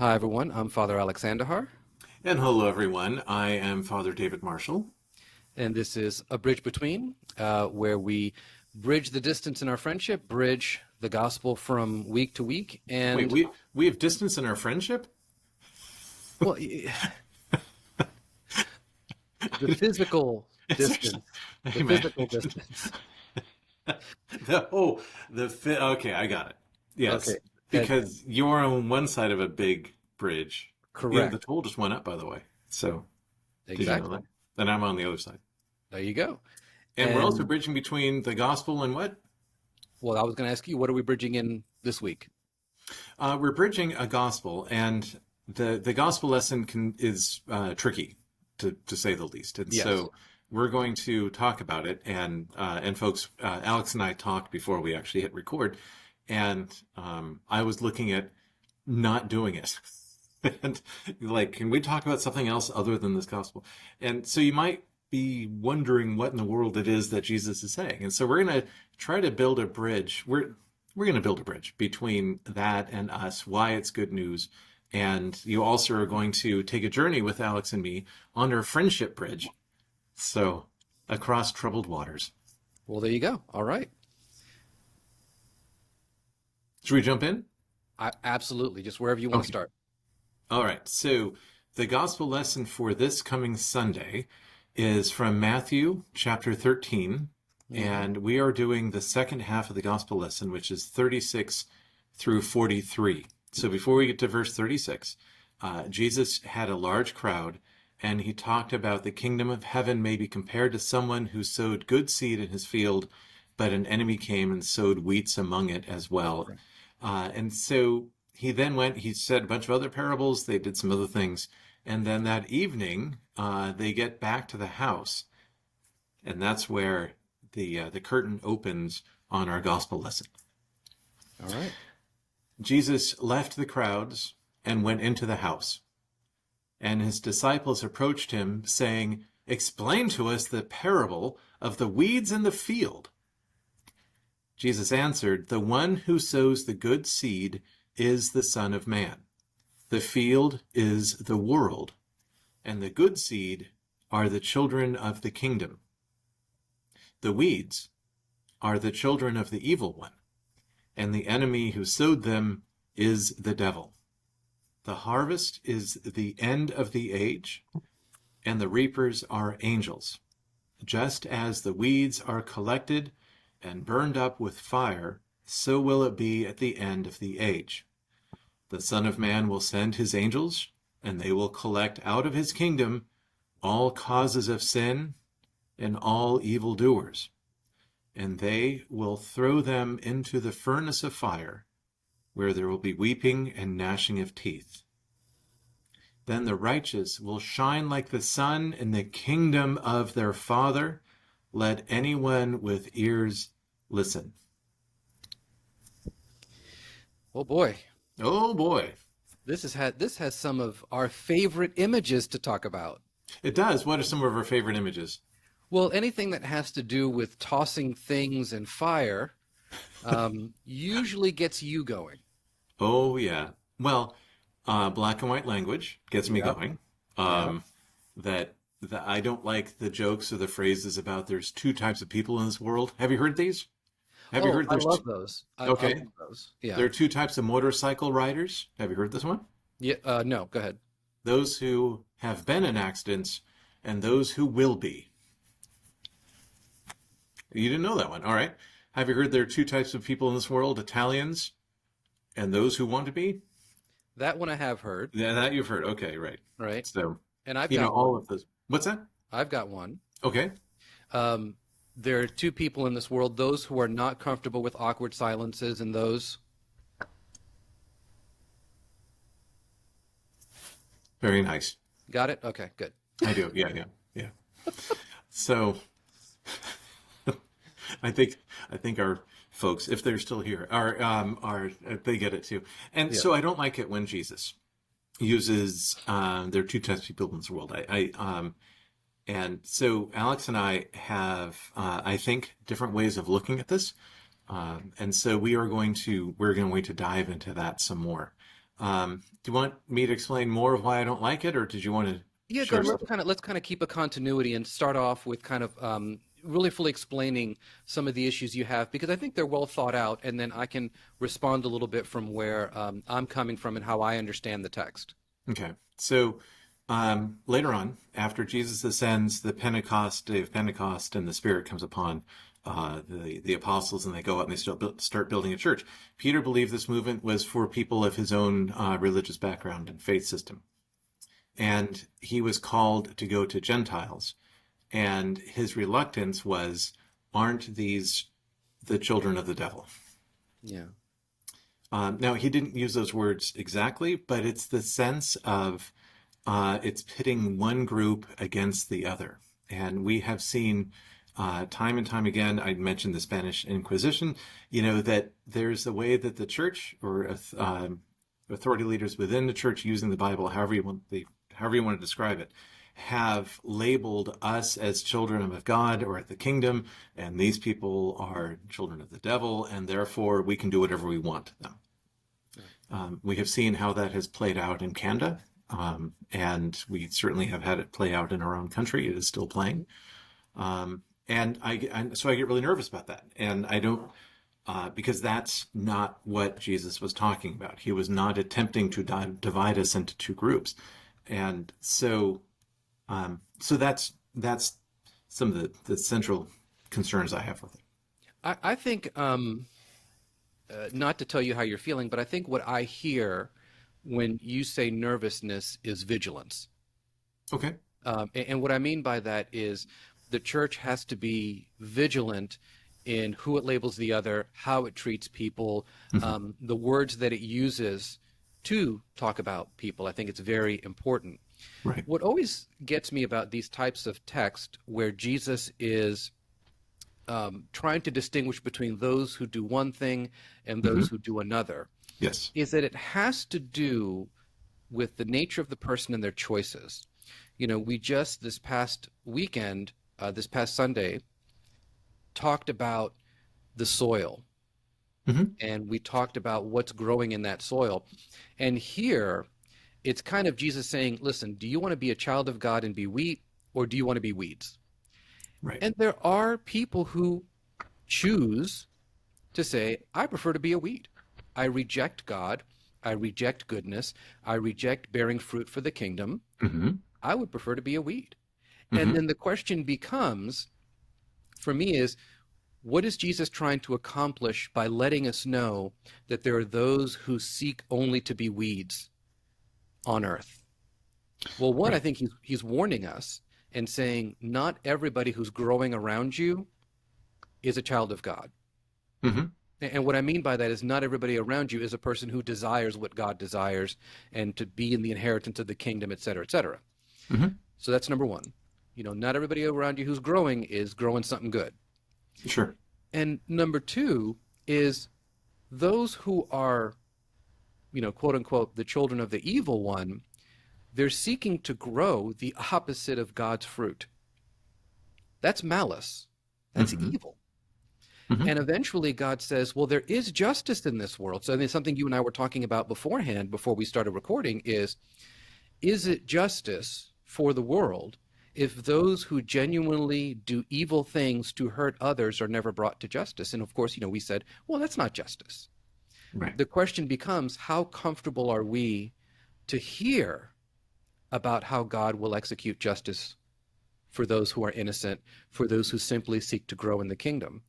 Hi, everyone. I'm Father Alexander, And hello, everyone. I am Father David Marshall. and this is A Bridge Between, where we bridge the distance in our friendship, bridge the gospel from week to week, Wait, and, we have distance in our friendship? well, the physical It's actually, distance, the hey man, physical distance. okay, I got it. Yes, Okay, because you're on one side of a big bridge. You know, the correct. toll just went up, by the way. So, did you know Exactly. that? And I'm on the other side. There you go. And we're also And, bridging between the gospel and what? well, I was going to ask you, what are we bridging in this week? We're bridging a gospel, and the gospel lesson is tricky to say the least. And Yes. so we're going to talk about it. And folks, Alex and I talked before we actually hit record, and I was looking at not doing it. And like, can we talk about something else other than this gospel? And so you might be wondering what in the world it is that Jesus is saying. And so we're going to try to build a bridge. We're going to build a bridge between that and us, why it's good news. And you also are going to take a journey with Alex and me on our friendship bridge. So across troubled waters. Well, there you go. All right. Should we jump in? Absolutely. Just wherever you want to Okay. start. All right. So the gospel lesson for this coming Sunday is from Matthew chapter 13. Hmm. And we are doing the second half of the gospel lesson, which is 36 through 43. So before we get to verse 36, Jesus had a large crowd, and he talked about the kingdom of heaven may be compared to someone who sowed good seed in his field, but an enemy came and sowed weeds among it as well. Right. And so he then went, he said a bunch of other parables, they did some other things. And then that evening, they get back to the house. And that's where the curtain opens on our gospel lesson. All right. Jesus left the crowds and went into the house. And his disciples approached him, saying, "Explain to us the parable of the weeds in the field." Jesus answered, "The one who sows the good seed is the Son of Man. The field is the world, and the good seed are the children of the kingdom. The weeds are the children of the evil one, and the enemy who sowed them is the devil. The harvest is the end of the age, and the reapers are angels. Just as the weeds are collected and burned up with fire, so will it be at the end of the age. The Son of Man will send his angels, and they will collect out of his kingdom all causes of sin and all evildoers, and they will throw them into the furnace of fire, where there will be weeping and gnashing of teeth. Then the righteous will shine like the sun in the kingdom of their Father. Let anyone with ears listen. Oh boy. Oh boy. This has some of our favorite images to talk about. It does. What are some of our favorite images? Well, anything that has to do with tossing things in fire usually gets you going. Oh, yeah. Well, black and white language gets me Yep. going. Yep. Um, that I don't like the jokes or the phrases about there's two types of people in this world. Have you heard these? Have you Oh, heard I there's love those. I okay. love those. Yeah. There are two types of motorcycle riders. Have you heard this one? Yeah. No, go ahead. Those who have been in accidents and those who will be. You didn't know that one. All right. Have you heard there are two types of people in this world, Italians and those who want to be? That one I have heard, Yeah, that you've heard. Okay, right. right? So, And I've you know, got all one. of those. What's that? I've got one. Okay. Um, there are two people in this world, those who are not comfortable with awkward silences and those. Very nice. Got it? Okay, good. I do. Yeah, yeah, yeah. So, I think I think our folks, if they're still here, are they get it too. And Yeah. so I don't like it when Jesus uses there are two types of people in this world. And so Alex and I have I think different ways of looking at this. And so we're going to dive into that some more. Do you want me to explain more of why I don't like it, or did you want to Yeah, go share ahead. something? Let's kind of keep a continuity and start off with kind of really fully explaining some of the issues you have because I think they're well thought out, and then I can respond a little bit from where I'm coming from and how I understand the text. Okay. So later on, after Jesus ascends, the Pentecost, day of Pentecost, and the Spirit comes upon the apostles, and they go out and they start building a church. Peter believed this movement was for people of his own religious background and faith system. And he was called to go to Gentiles. And his reluctance was, aren't these the children of the devil? Yeah. Now, he didn't use those words exactly, but it's the sense of it's pitting one group against the other. And we have seen time and time again, I mentioned the Spanish Inquisition, that there's a way that the church or authority leaders within the church using the Bible, however you want to describe it, have labeled us as children of God or the kingdom, and these people are children of the devil, and therefore we can do whatever we want to them. We have seen how that has played out in Canada, and we certainly have had it play out in our own country. It is still playing. So I get really nervous about that. And I don't, because that's not what Jesus was talking about. He was not attempting to divide us into two groups. And so that's some of the central concerns I have with it. I think not to tell you how you're feeling, but I think what I hear when you say nervousness is vigilance. Okay. And what I mean by that is the church has to be vigilant in who it labels the other, how it treats people, the words that it uses to talk about people. I think it's very important. Right. What always gets me about these types of text where Jesus is trying to distinguish between those who do one thing and those who do another Yes. is that it has to do with the nature of the person and their choices. We just this past weekend, this past Sunday, talked about the soil, and we talked about what's growing in that soil. And here, it's kind of Jesus saying, listen, do you want to be a child of God and be wheat, or do you want to be weeds? Right. And there are people who choose to say, I prefer to be a weed. I reject God. I reject goodness. I reject bearing fruit for the kingdom. I would prefer to be a weed. And then the question becomes, for me, is what is Jesus trying to accomplish by letting us know that there are those who seek only to be weeds on earth? Well, one, I Right. think he's warning us and saying not everybody who's growing around you is a child of God. And what I mean by that is not everybody around you is a person who desires what God desires and to be in the inheritance of the kingdom, et cetera, et cetera. So that's number one. Not everybody around you who's growing is growing something good. Sure. And number two is those who are, quote unquote, the children of the evil one, they're seeking to grow the opposite of God's fruit. That's malice. That's evil. And eventually God says, well, there is justice in this world. So I mean, something you and I were talking about beforehand, before we started recording, is it justice for the world if those who genuinely do evil things to hurt others are never brought to justice? And of course, we said, well, that's not justice. Right. The question becomes, how comfortable are we to hear about how God will execute justice for those who are innocent, for those who simply seek to grow in the kingdom?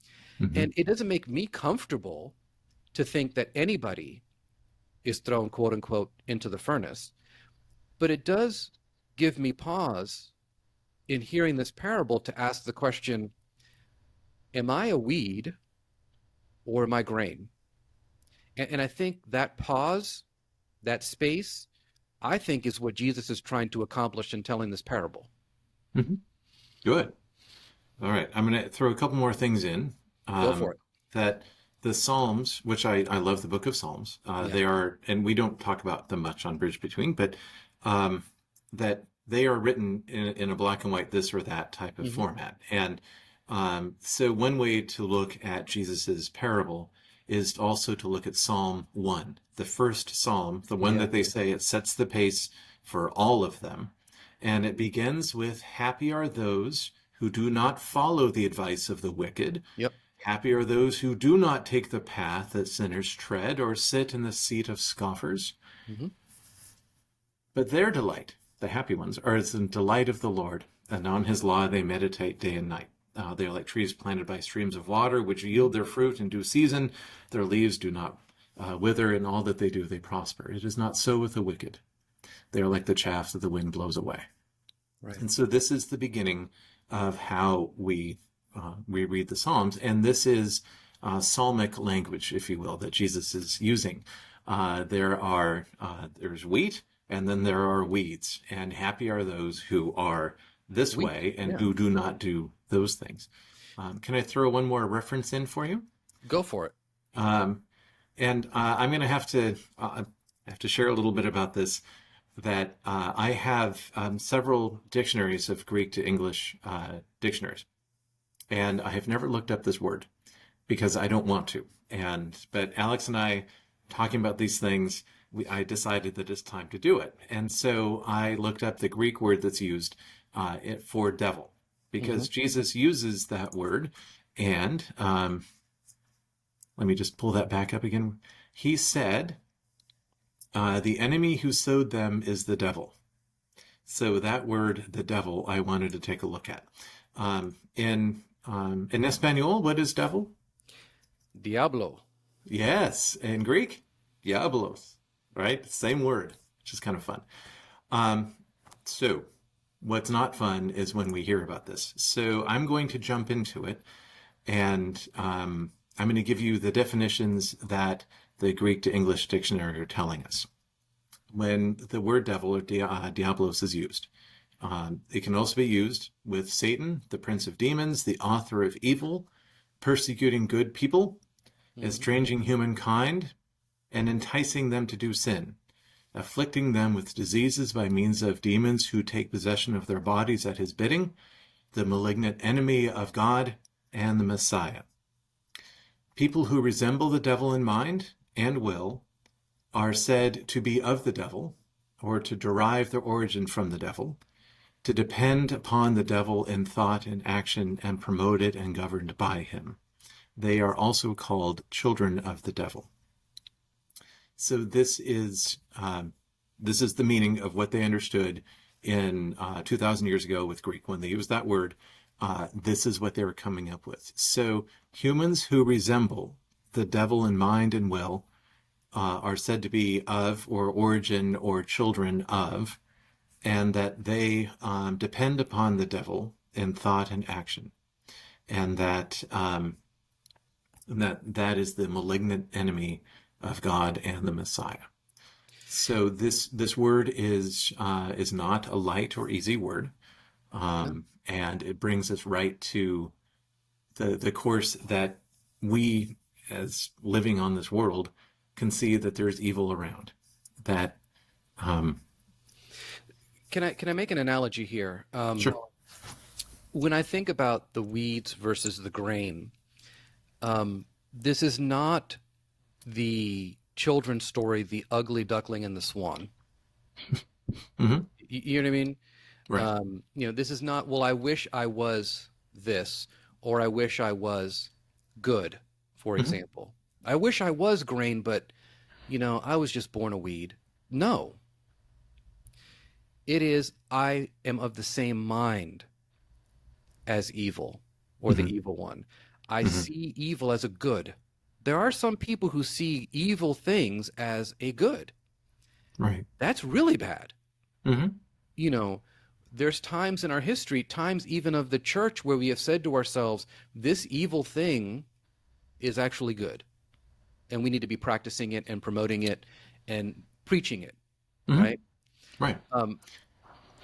And it doesn't make me comfortable to think that anybody is thrown, quote unquote, into the furnace. But it does give me pause in hearing this parable to ask the question, am I a weed or am I grain? And I think that pause, that space, I think is what Jesus is trying to accomplish in telling this parable. Good. All right. I'm going to throw a couple more things in. Go for it. That the Psalms, which I love the book of Psalms, they are, and we don't talk about them much on Bridge Between, but that they are written in a black and white, this or that type of format. And so one way to look at Jesus's parable is also to look at Psalm 1, the first psalm, the one Yeah. that they say it sets the pace for all of them. And it begins with, "Happy are those who do not follow the advice of the wicked. Yep. Happy are those who do not take the path that sinners tread or sit in the seat of scoffers. Hmm. But their delight, the happy ones, are in the delight of the Lord, and on his law they meditate day and night. They are like trees planted by streams of water, which yield their fruit in due season. Their leaves do not wither, in all that they do they prosper. It is not so with the wicked. They are like the chaff that the wind blows away." Right. And so this is the beginning of how we read the Psalms, and this is psalmic language, if you will, that Jesus is using. There's wheat, and then there are weeds, and happy are those who are this We. way and Yeah. who do not do those things. Can I throw one more reference in for you? Go for it. Um, and I'm going to have to share a little bit about this. That I have several dictionaries of Greek to English dictionaries, and I have never looked up this word because I don't want to. But Alex and I talking about these things, I decided that it's time to do it, and so I looked up the Greek word that's used for devil, Hmm. because Jesus uses that word, and let me just pull that back up again. He said, "The enemy who sowed them is the devil." So that word, the devil, I wanted to take a look at. In Espanol, what is devil? Diablo. Yes. In Greek, diabolos, right? Same word, which is kind of fun. Um, so what's not fun is when we hear about this. So I'm going to jump into it, and I'm going to give you the definitions that the Greek to English dictionary are telling us when the word devil or diabolos is used. It can also be used with Satan, the prince of demons, the author of evil, persecuting good people, Hmm. estranging humankind, and enticing them to do sin, afflicting them with diseases by means of demons who take possession of their bodies at his bidding, the malignant enemy of God and the Messiah. People who resemble the devil in mind and will are said to be of the devil, or to derive their origin from the devil, to depend upon the devil in thought and action, and promoted and governed by him. They are also called children of the devil. So this is the meaning of what they understood in 2,000 years ago with Greek. When they used that word, this is what they were coming up with. So humans who resemble the devil in mind and will are said to be of, or origin, or children of, and that they depend upon the devil in thought and action, and that is the malignant enemy of God and the Messiah. So this word is not a light or easy word, No. and it brings us right to the course that we, as living on this world, can see that there's evil around. That um, Can I make an analogy here? Sure. When I think about the weeds versus the grain, this is not the children's story, The Ugly Duckling and the Swan. Hmm. You know what I mean? Right. This is not, well, I wish I was this, or I wish I was good, for Hmm. example. I wish I was grain, but, I was just born a weed. No, it is, I am of the same mind as evil, or the Hmm. evil one. I Hmm. see evil as a good. There are some people who see evil things as a good. Right. That's really bad. Hmm. You know, there's times in our history, times even of the church, where we have said to ourselves, this evil thing is actually good. And we need to be practicing it and promoting it and preaching it, Hmm. right? Right. Um,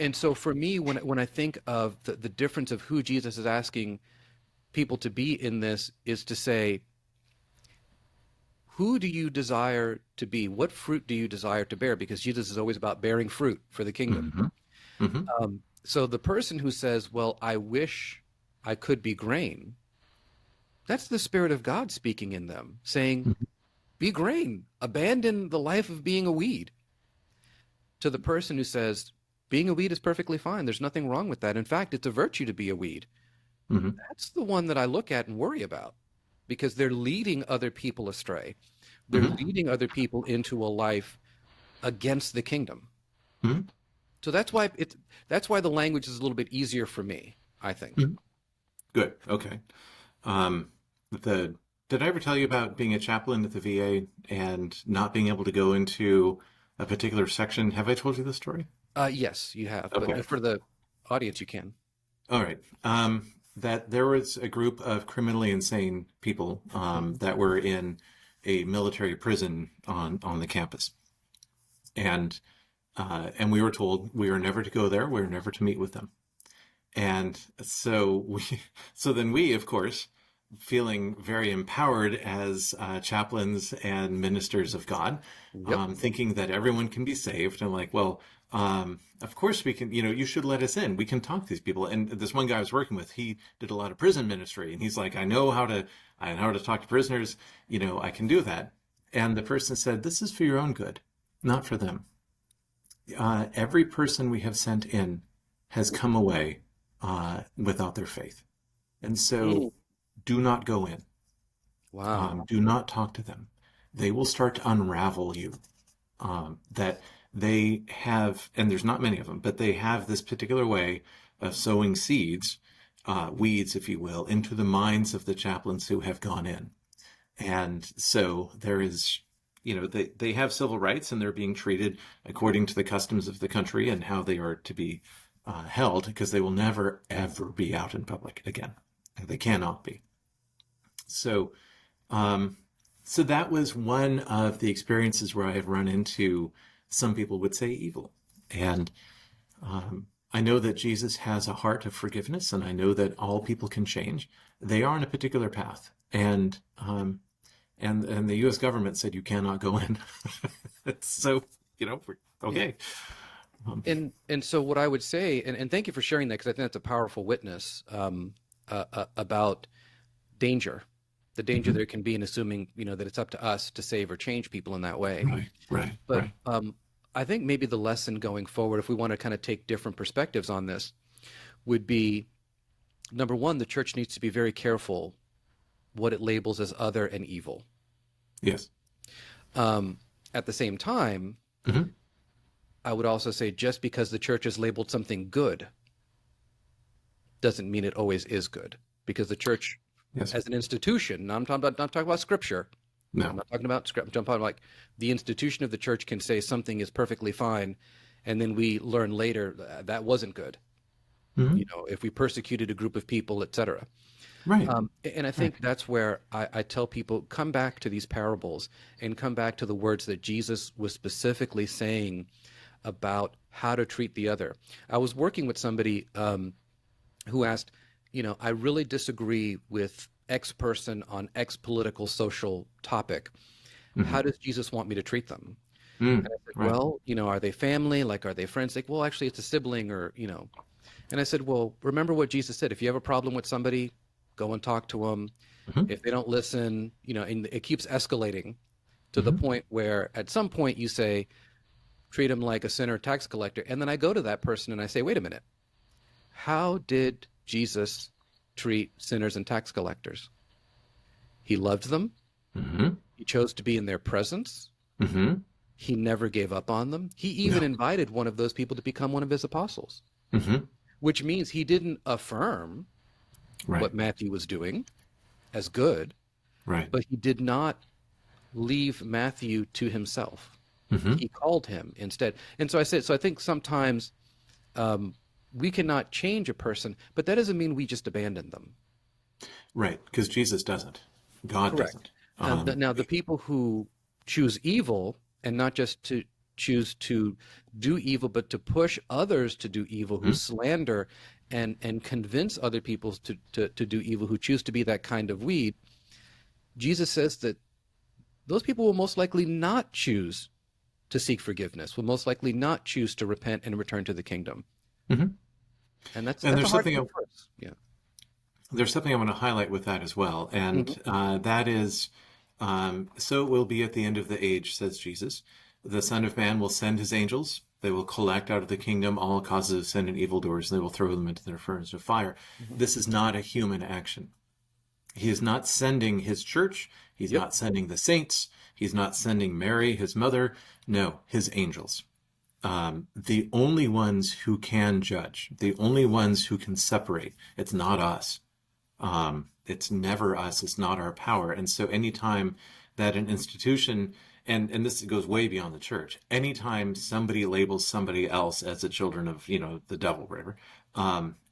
and so for me, when I think of the difference of who Jesus is asking people to be in this, is to say, who do you desire to be? What fruit do you desire to bear? Because Jesus is always about bearing fruit for the kingdom. Hmm. Hmm. So the person who says, well, I wish I could be grain, That's the Spirit of God speaking in them, saying, Mhm. be grain, abandon the life of being a weed. To the person who says, being a weed is perfectly fine. There's nothing wrong with that. In fact, it's a virtue to be a weed. Mhm. That's the one that I look at and worry about because they're leading other people astray. They're Mhm. leading other people into a life against the kingdom. Mhm. So that's why the language is a little bit easier for me, I think. Mhm. Good. Okay. Um, the did I ever tell you about being a chaplain at the VA and not being able to go into a particular section? Have I told you this story? Yes, you have, but Okay. for the audience, you can. All right. That there was a group of criminally insane people that were in a military prison on the campus, and and we were told we were never to go there. We were never to meet with them. And so so then we, of course, feeling very empowered as chaplains and ministers of God, Yep. thinking that everyone can be saved. And like, well, of course we can, you should let us in. We can talk to these people. And this one guy I was working with, he did a lot of prison ministry. And he's like, I know how to talk to prisoners. I can do that. And the person said, this is for your own good, not for them. Every person we have sent in has come away without their faith. And Mm. so do not go in. Wow. Do not talk to them. They will start to unravel you. That they have, and there's not many of them, but they have this particular way of sowing seeds, weeds, if you will, into the minds of the chaplains who have gone in. And so there is, they have civil rights and they're being treated according to the customs of the country and how they are to be held because they will never, ever be out in public again. They cannot be. So, um, so that was one of the experiences where I have run into some people would say evil. And I know that Jesus has a heart of forgiveness, and I know that all people can change. They are on a particular path, and the U.S. government said you cannot go in. So Yeah. okay. Um, And so what I would say, and thank you for sharing that because I think that's a powerful witness about danger, the danger mhm. there can be in assuming, that it's up to us to save or change people in that way. Right, right, But right. I think maybe the lesson going forward, if we want to kind of take different perspectives on this, would be number one, the church needs to be very careful what it labels as other and evil. Yes. Um, at the same time, Hmm. I would also say just because the church is labeled something good doesn't mean it always is good. Because the church Yes. as an institution, now I'm talking about not talking about scripture. I'm No. not talking about script. I'm talking about like the institution of the church can say something is perfectly fine, and then we learn later that wasn't good. Hmm. If we persecuted a group of people, etc. Right, And I right. think that's where I tell people come back to these parables and come back to the words that Jesus was specifically saying about how to treat the other. I was working with somebody who asked, I really disagree with X person on X political social topic. How Hmm. does Jesus want me to treat them? And Mm. I said, Right. well, are they family? Like, are they friends? Like, well, actually, it's a sibling or. And I said, well, remember what Jesus said. If you have a problem with somebody, go and talk to them. Hmm. If they don't listen, and it keeps escalating to the Hmm. point where at some point you say, treat them like a sinner tax collector. And then I go to that person and I say, wait a minute. How did Jesus treat sinners and tax collectors? He loved them. Hmm. He chose to be in their presence. Hmm. He never gave up on them. He even No. invited one of those people to become one of his apostles, Hmm. which means he didn't affirm Right, what Matthew was doing as good, right. but he did not leave Matthew to himself. Hmm. He called him instead. And so I said, so I think sometimes um, we cannot change a person, but that doesn't mean we just abandon them. Right, because Jesus doesn't. God Correct. doesn't. Now, the people who choose evil, and not just to choose to do evil, but to push others to do evil, who Mhm. slander and convince other people to do evil, who choose to be that kind of weed, Jesus says that those people will most likely not choose to seek forgiveness, will most likely not choose to repent and return to the kingdom. Mhm. And that's And that's a there's hard something thing for us. Yeah. there's something I want to highlight with that as well, and Hmm. that is, so it will be at the end of the age, says Jesus. The Son of Man will send his angels. They will collect out of the kingdom all causes of sin and evildoers, and they will throw them into their furnace of fire. Hmm. This is not a human action. He is not sending his church. He's Yep. not sending the saints. He's not sending Mary, his mother. No, his angels. The only ones who can judge, the only ones who can separate. It's not us. It's never us. It's not our power. And so anytime that an institution, and this goes way beyond the church, anytime somebody labels somebody else as the children of, the devil, whatever,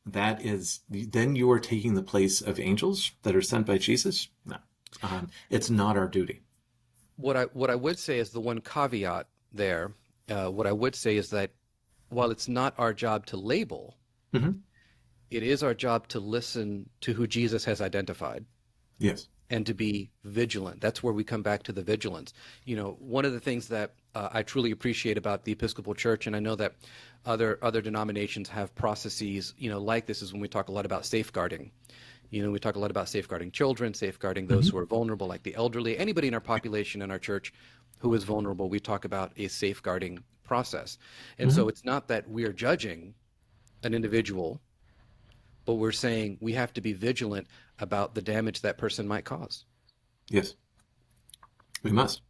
that is, then you are taking the place of angels that are sent by Jesus. No, it's not our duty. What I would say is the one caveat there. What I would say is that while it's not our job to label, Hmm. it is our job to listen to who Jesus has identified Yes. and to be vigilant. That's where we come back to the vigilance. One of the things that I truly appreciate about the Episcopal Church, and I know that other denominations have processes, like this, is when we talk a lot about safeguarding. We talk a lot about safeguarding children, safeguarding those who Hmm. are vulnerable, like the elderly, anybody in our population in our church who is vulnerable. We talk about a safeguarding process. And Hmm. so it's not that we are judging an individual, but we're saying we have to be vigilant about the damage that person might cause. Yes, we must.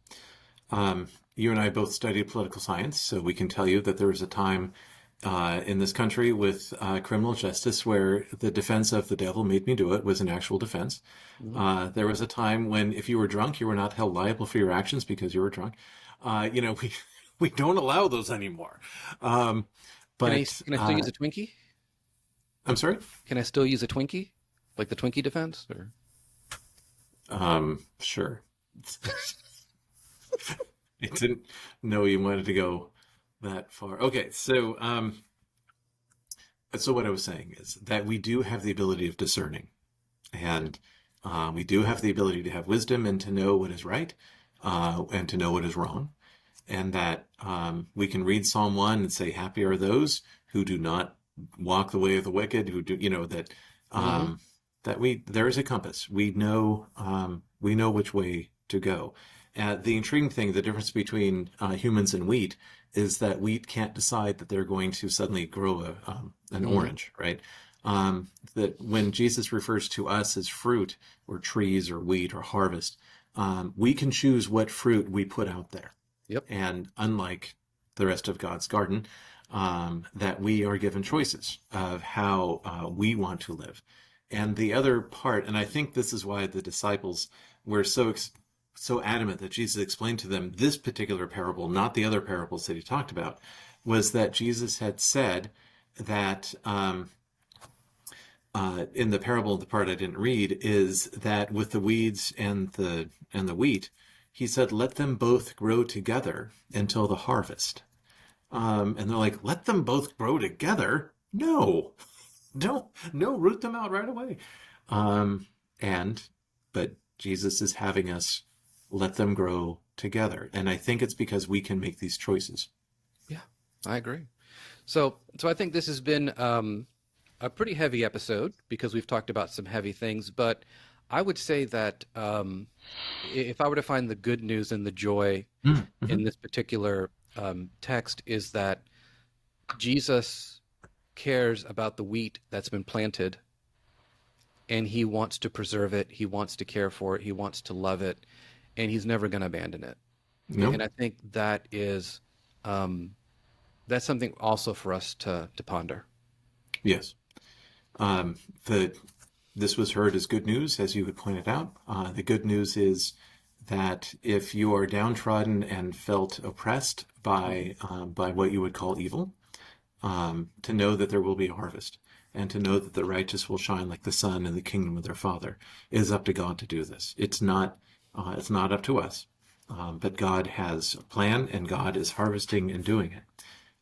You and I both studied political science, so we can tell you that there was a time in this country with criminal justice where the defense of the devil made me do it was an actual defense. Mhm. There was a time when if you were drunk, you were not held liable for your actions because you were drunk. We we don't allow those anymore. Um, Can I but can I still use a Twinkie? I'm sorry. Can I still use a Twinkie, like the Twinkie defense? Or Sure. I didn't know you wanted to go that far. Okay, so what I was saying is that we do have the ability of discerning, and we do have the ability to have wisdom and to know what is right, and to know what is wrong, and that we can read Psalm 1 and say, "Happy are those who do not walk the way of the wicked, who do, that hmm um, that we there is a compass. We know which way to go." The intriguing thing, the difference between humans and wheat, is that wheat can't decide that they're going to suddenly grow an hmm orange, right? That when Jesus refers to us as fruit or trees or wheat or harvest, we can choose what fruit we put out there. Yep. And unlike the rest of God's garden, that we are given choices of how we want to live. And the other part, and I think this is why the disciples were so adamant that Jesus explained to them this particular parable, not the other parables that he talked about, was that Jesus had said that in the parable, the part I didn't read is that with the weeds and the wheat, he said, "Let them both grow together until the harvest." And they're like, "Let them both grow together? No, don't, no, root them out right away." Um, and but Jesus is having us let them grow together, and I think it's because we can make these choices. Yeah, I agree. So I think this has been a pretty heavy episode because we've talked about some heavy things. But I would say that if I were to find the good news and the joy Mm-hmm. in this particular text, is that Jesus cares about the wheat that's been planted, and he wants to preserve it. He wants to care for it. He wants to love it, and he's never going to abandon it. And No, I think that is um, that's something also for us to ponder. yes. Um, the This was heard as good news, as you had pointed out. The good news is that if you are downtrodden and felt oppressed Mhm. by what you would call evil, to know that there will be a harvest, and to know that the righteous will shine like the sun in the kingdom of their Father. It is up to God to do this. It's not up to us, but God has a plan, and God is harvesting and doing it.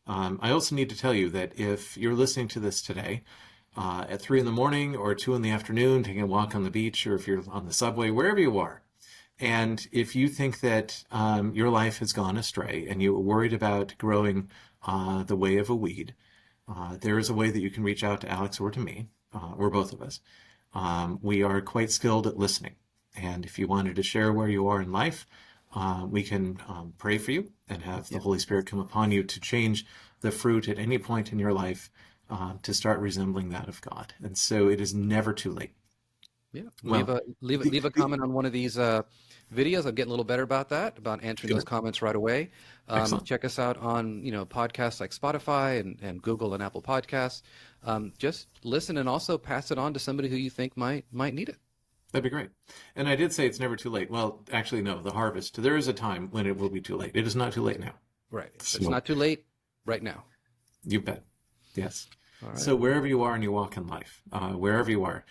I also need to tell you that if you're listening to this today, at 3 in the morning or 2 in the afternoon, taking a walk on the beach, or if you're on the subway, wherever you are, and if you think that your life has gone astray and you're worried about growing the way of a weed, there is a way that you can reach out to Alex or to me, or both of us. We are quite skilled at listening. And if you wanted to share where you are in life, we can pray for you and have the Yeah. Holy Spirit come upon you to change the fruit at any point in your life to start resembling that of God. And so it is never too late. Yeah. Leave Well, a leave a the comment on one of these videos. I'm getting a little better about that, about answering those sure, comments right away. excellent. Check us out on, podcasts like Spotify and Google and Apple Podcasts. Just listen and also pass it on to somebody who you think might need it. That'd be great. And I did say it's never too late. Well, actually, no, the harvest. There is a time when it will be too late. It is not too late now. Right. It's So not too late right now. you bet. Yes. All right. So wherever you are in your walk in life, wherever you are,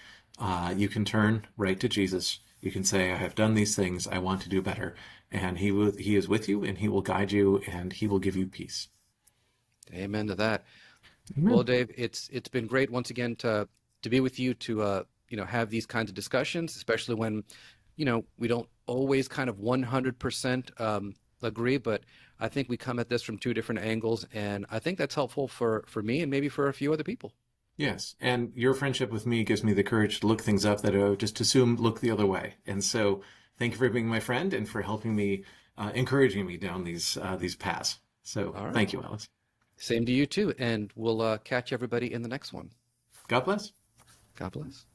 you can turn right to Jesus. You can say, I have done these things. I want to do better. And he is with you and he will guide you and he will give you peace. Amen to that. Well, Amen. Dave, it's been great once again to be with you to have these kinds of discussions, especially when we don't always kind of 100% agree, but I think we come at this from two different angles, and I think that's helpful for me and maybe for a few other people. Yes. And your friendship with me gives me the courage to look things up that I would just assume look the other way. And so thank you for being my friend and for helping me, encouraging me down these paths. So All right. thank you, Alice. Same to you too, and we'll catch everybody in the next one. God bless. God bless.